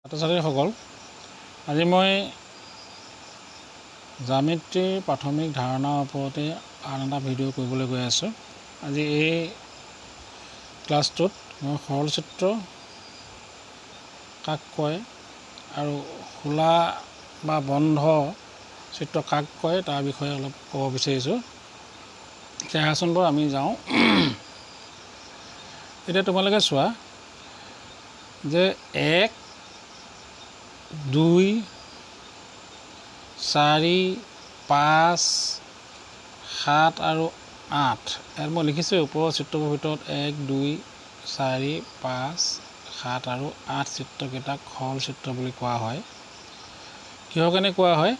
ছাত্ৰ-ছাত্ৰীসকল, আজি মই জ্যামিতিৰ প্ৰাথমিক ধাৰণাৰ ওপৰতে আন এটা ভিডিঅ' কৰিবলৈ গৈ আছোঁ। আজি এই ক্লাছটোত মই সৰল চিত্ৰ কাক কয় আৰু খোলা বা বন্ধ চিত্ৰ কাক কয় তাৰ বিষয়ে অলপ ক'ব বিচাৰিছোঁ। আহাচোন বাৰু আমি যাওঁ। এতিয়া তোমালোকে চোৱা যে 1 2 4 5 7 আৰু 8 ইয়াত মই লিখিছোঁ ওপৰৰ চিত্ৰবোৰ ভিতৰত 1 2 4 5 7 আৰু 8 চিত্ৰকেইটাক সৰল চিত্ৰ বুলি কোৱা হয়। কিহৰ কাৰণে কোৱা হয়?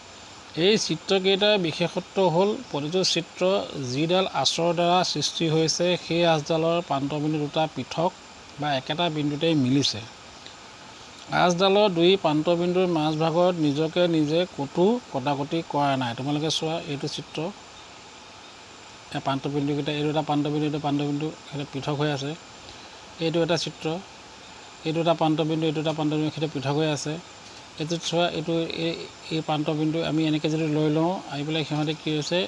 এই চিত্ৰকেইটাৰ বিশেষত্ব হ'ল প্ৰতিটো চিত্ৰ যিডাল আঁচৰ দ্বাৰা সৃষ্টি হৈছে সেই আঁচডালৰ প্ৰান্তবিন্দু দুটা পৃথক বা একেটা বিন্দুতেই মিলিছে। আঁচডালৰ দুই প্ৰান্তবিন্দুৰ মাজভাগত নিজকে নিজে ক'তো কটাকটি কৰা নাই। তোমালোকে চোৱা এইটো চিত্ৰ, এই প্ৰান্তবিন্দুকেইটা এইটো এটা প্ৰান্তবিন্দু সেইটো পৃথক হৈ আছে। এইটো এটা চিত্ৰ, এইটো এটা প্ৰান্তবিন্দু এইটো এটা প্ৰান্তবিন্দু সেইটো পৃথক হৈ আছে। এইটোত চোৱা এইটো এই প্ৰান্তবিন্দু আমি এনেকৈ যদি লৈ লওঁ আহি পেলাই সিহঁতে কি হৈছে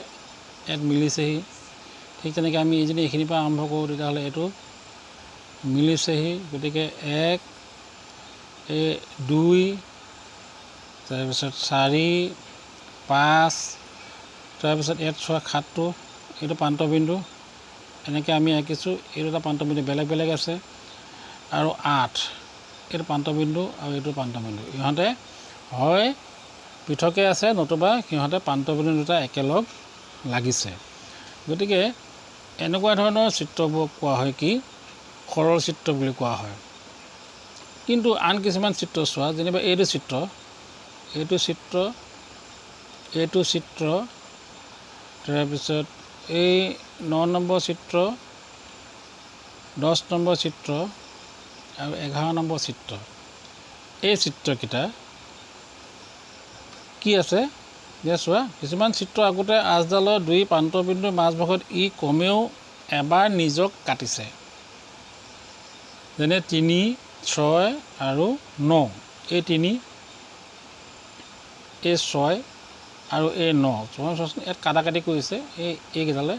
ইয়াত মিলিছেহি। ঠিক তেনেকৈ আমি যদি এইখিনিৰ পৰা আৰম্ভ কৰোঁ তেতিয়াহ'লে এইটো মিলিছেহি। গতিকে 1 2 তাৰপিছত 4 5 তাৰপিছত ইয়াত চোৱা 7টো এইটো প্ৰান্তবিন্দু এনেকৈ আমি আঁকিছোঁ। এইটো এটা প্ৰান্তবিন্দু বেলেগ বেলেগ আছে আৰু 8 এইটো প্ৰান্তবিন্দু আৰু এইটো প্ৰান্তবিন্দু। ইহঁতে হয় পৃথকে আছে নতুবা সিহঁতে প্ৰান্তবিন্দু দুটা একেলগ লাগিছে। গতিকে এনেকুৱা ধৰণৰ চিত্ৰবোৰ কোৱা হয় কি? সৰল চিত্ৰ বুলি কোৱা হয়। কিন্তু আন কিছুমান চিত্ৰ চোৱা, যেনিবা এইটো চিত্ৰ তাৰপিছত এই 9 নম্বৰ চিত্ৰ, 10 নম্বৰ চিত্ৰ আৰু 11 নম্বৰ চিত্ৰ। এই চিত্ৰকেইটা কি আছে যে চোৱা কিছুমান চিত্ৰ আগতে আঁচডালৰ দুই প্ৰান্তবিন্দুৰ মাজভাগত ই কমেও এবাৰ নিজক কাটিছে। যেনে 3 6 আৰু 9। এই 3 এই 6 আৰু এই 9 চোৱাচোন ইয়াত কাটাকাটি কৰিছে। এইকেইটালে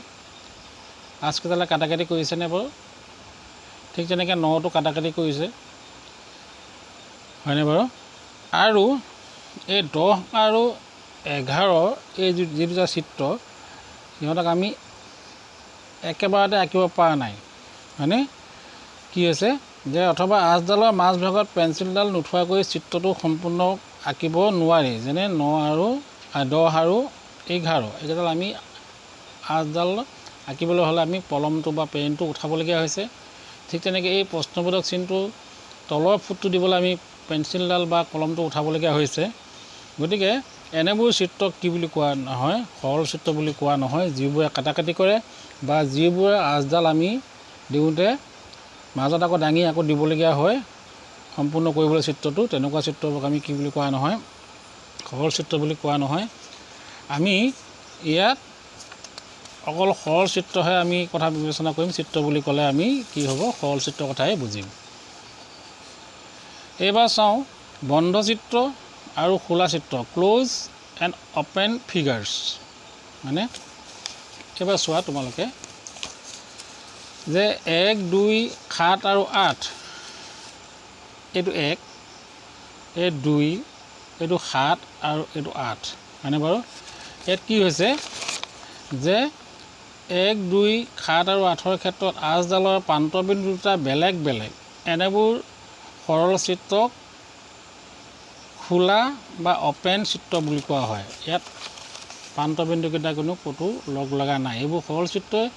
আঁচকেইটালে কাটাকাটি কৰিছেনে বাৰু? ঠিক তেনেকৈ 9টো কাটাকাটি কৰিছে, হয়নে বাৰু? আৰু এই 10 আৰু 11 এই যি দুটা চিত্ৰ সিহঁতক আমি একেবাৰতে আঁকিব পৰা নাই, হয়নে? কি হৈছে যে অথবা আঁচডালৰ মাজভাগত পেঞ্চিলডাল নুঠোৱাকৈ চিত্ৰটো সম্পূৰ্ণ আঁকিব নোৱাৰি। যেনে 9 আৰু 10 আৰু 11 এইকেইডাল আমি আঁচডাল আঁকিবলৈ হ'লে আমি কলমটো বা পেনটো উঠাবলগীয়া হৈছে। ঠিক তেনেকৈ এই প্ৰশ্নবোধক চিনটো তলৰ ফুটটো দিবলৈ আমি পেঞ্চিলডাল বা কলমটো উঠাবলগীয়া হৈছে। গতিকে এনেবোৰ চিত্ৰক কি বুলি কোৱা নহয়? সৰল চিত্ৰ বুলি কোৱা নহয়। যিবোৰে কাটাকাটি কৰে বা যিবোৰে আঁচডাল আমি দিওঁতে মাজত আকৌ দাঙি আকৌ দিবলগীয়া হয় সম্পূৰ্ণ কৰিবলৈ চিত্ৰটো, তেনেকুৱা চিত্ৰবোৰক আমি কি বুলি কোৱা নহয়? সৰল চিত্ৰ বুলি কোৱা নহয়। আমি ইয়াত অকল সৰল চিত্ৰহে আমি কথা বিবেচনা কৰিম। চিত্ৰ বুলি ক'লে আমি কি হ'ব? সৰল চিত্ৰৰ কথাই বুজিম। এইবাৰ চাওঁ বন্ধ চিত্ৰ আৰু খোলা চিত্ৰ, ক্ল'জ এণ্ড অপেন ফিগাৰ্ছ। মানে এইবাৰ চোৱা তোমালোকে যে 1 2 7 আৰু 8 এইটো 1 এই 2 এইটো 7 আৰু এইটো 8, হয়নে বাৰু? ইয়াত কি হৈছে যে 1 2 7 আৰু 8ৰ ক্ষেত্ৰত আঁচডালৰ প্ৰান্তবিন্দু দুটা বেলেগ বেলেগ। এনেবোৰ সৰল চিত্ৰক খোলা বা অপেন চিত্ৰ বুলি কোৱা হয়। ইয়াত প্ৰান্তবিন্দুকেইটা কোনো ক'তো লগ লগা নাই। এইবোৰ সৰল চিত্ৰই,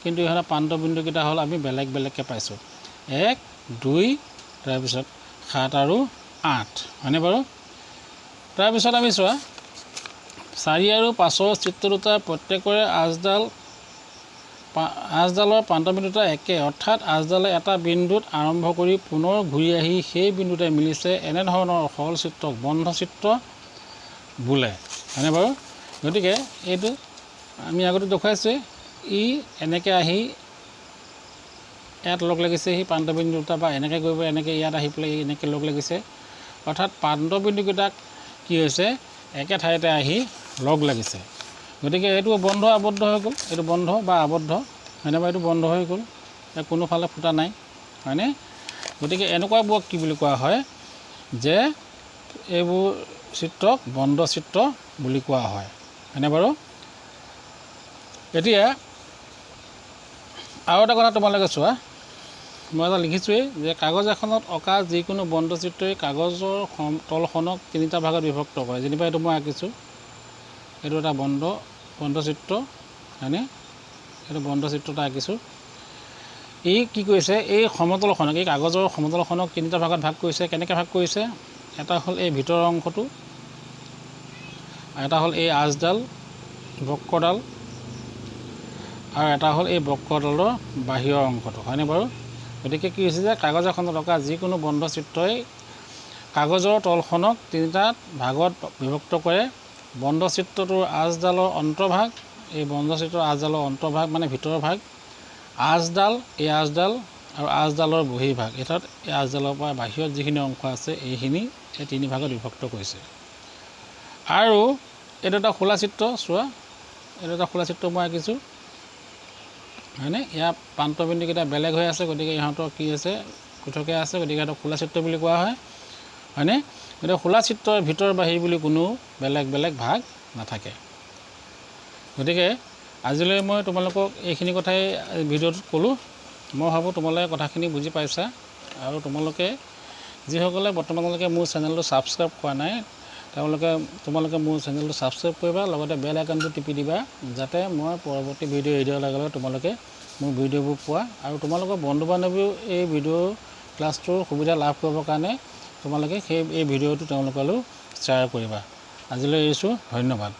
কিন্তু ইহঁতৰ প্ৰান্তবিন্দুকেইটা হ'ল আমি বেলেগ বেলেগকৈ পাইছোঁ। 1 2 তাৰপিছত 7 আৰু 8, হয়নে বাৰু? তাৰপিছত আমি চোৱা 4 আৰু 5ৰ চিত্ৰ দুটা প্ৰত্যেকৰে আঁচডালৰ প্ৰান্তবিন্দু দুটা একে, অৰ্থাৎ আঁচডালে এটা বিন্দুত আৰম্ভ কৰি পুনৰ ঘূৰি আহি সেই বিন্দুতে মিলিছে। এনেধৰণৰ সৰল চিত্ৰক বন্ধ চিত্ৰ বোলে, হয়নে বাৰু? গতিকে এইটো আমি আগতে দেখুৱাইছোঁ, ই এনেকৈ আহি ইয়াত লগ লাগিছে সেই প্ৰান্তবিন্দু দুটা, বা এনেকৈ গৈ পেলাই এনেকৈ ইয়াত আহি পেলাই এনেকৈ লগ লাগিছে। অৰ্থাৎ প্ৰান্তবিন্দুকেইটাক কি হৈছে একে ঠাইতে আহি লগ লাগিছে। গতিকে এইটো বন্ধ আবদ্ধ হৈ গ'ল, এইটো বন্ধ বা আবদ্ধ হয়নে বা এইটো বন্ধ হৈ গ'ল, কোনোফালে ফুটা নাই হয়নে। গতিকে এনেকুৱাবোৰক কি বুলি কোৱা হয় যে এইবোৰ চিত্ৰক বন্ধ চিত্ৰ বুলি কোৱা হয় হয়নে বাৰু। এতিয়া আৰু এটা কথা তোমালোকে চোৱা, মই এটা লিখিছোঁৱেই যে কাগজ এখনত অঁকা যিকোনো বন্ধ চিত্ৰই কাগজৰ তলখনক তিনিটা ভাগত বিভক্ত কৰে। যেনিবা এইটো মই আঁকিছোঁ, এইটো এটা বন্ধ চিত্ৰ হয়নে, এইটো বন্ধ চিত্ৰ এটা আঁকিছোঁ। এই কি কৰিছে, এই সমতলখনক, এই কাগজৰ সমতলখনক তিনিটা ভাগত ভাগ কৰিছে। কেনেকৈ ভাগ কৰিছে, এটা হ'ল এই ভিতৰৰ অংশটো, এটা হ'ল এই আঁচডাল বক্ৰডাল, আৰু এটা হ'ল এই বক্ৰডালৰ বাহিৰৰ অংশটো হয়নে বাৰু। গতিকে কি হৈছে যে কাগজ এখনত অঁকা যিকোনো বন্ধ চিত্ৰই কাগজৰ তলখনক তিনিটা ভাগত বিভক্ত কৰে। বন্ধ চিত্ৰটোৰ আঁচডালৰ অন্তৰ্ভাগ, এই বন্ধ চিত্ৰৰ আঁচডালৰ অন্তৰ্ভাগ মানে ভিতৰৰ ভাগ, আঁচডাল, এই আঁচডাল আৰু আঁচডালৰ বহিৰ্ভাগ, অৰ্থাৎ এই আঁচডালৰ পৰা বাহিৰত যিখিনি অংশ আছে এইখিনি এই তিনি ভাগত বিভক্ত কৰিছে। আৰু এইটো এটা খোলা চিত্ৰ, চোৱা এইটো এটা খোলা চিত্ৰ মই আঁকিছোঁ হয়নে। ইয়াৰ প্ৰান্তবিন্দুকেইটা বেলেগ হৈ আছে, গতিকে ইহঁতৰ কি আছে পৃথকে আছে, গতিকে এইটো খোলা চিত্ৰ বুলি কোৱা হয় হয়নে। গতিকে খোলা চিত্ৰৰ ভিতৰ বাহিৰ বুলি কোনো বেলেগ বেলেগ ভাগ নাথাকে। গতিকে আজিলৈ মই তোমালোকক এইখিনি কথাই ভিডিঅ'টোত ক'লোঁ। মই ভাবোঁ তোমালোকে কথাখিনি বুজি পাইছা, আৰু তোমালোকে যিসকলে বৰ্তমানলৈকে মোৰ চেনেলটো ছাবস্ক্ৰাইব কৰা নাই তোমালোকে মোৰ চেনেলটো ছাবস্ক্ৰাইব কৰিবা, লগতে বেল আইকনটো টিপি দিবা, যাতে মই পৰৱৰ্তী ভিডিঅ' এৰি দিয়াৰ লগে লগে তোমালোকে মোৰ ভিডিঅ'বোৰ পোৱা, আৰু তোমালোকৰ বন্ধু বান্ধৱীও এই ভিডিঅ' ক্লাছটোৰ সুবিধা লাভ কৰিবৰ কাৰণে তোমালোকে এই ভিডিঅ'টো তেওঁলোকলৈ শ্বেয়াৰ কৰিবা। আজিলৈ এৰিছোঁ, ধন্যবাদ।